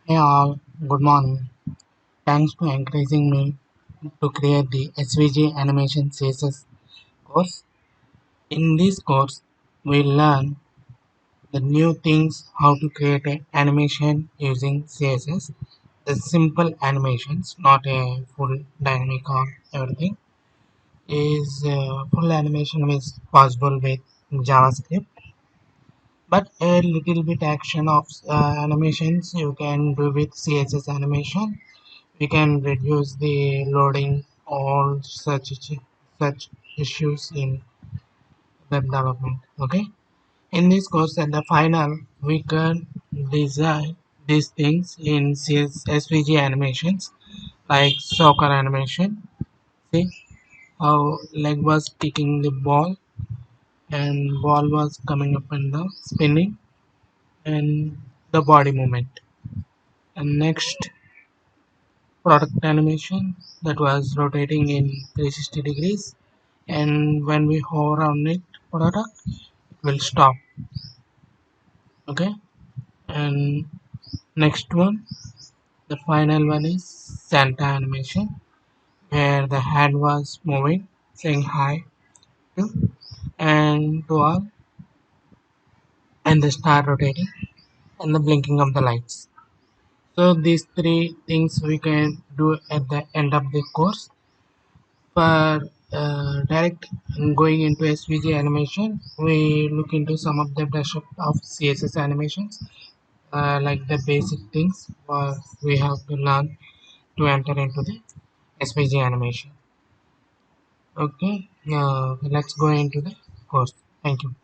Hey all, good morning. Thanks for encouraging me to create the SVG Animation CSS course. In this course, we learn the new things how to create an animation using CSS. The simple animations, not a full dynamic or everything. Is full animation is possible with JavaScript, but a little bit action of animations you can do with CSS animation. We can reduce the loading all such issues in web development. Okay, in this course at the final we can design these things in SVG animations like soccer animation. See how leg was kicking the ball and ball was coming up and down spinning, and the body movement. And next, product animation that was rotating in 360 degrees, and when we hover on it product, it will stop. Okay, and next one, the final one is Santa animation, where the hand was moving saying hi to and to all, and the star rotating and the blinking of the lights. So these three things we can do at the end of the course. For direct going into SVG animation, we look into some of the brush up of CSS animations, like the basic things we have to learn to enter into the SVG animation. Okay, let's go into the course. Thank you.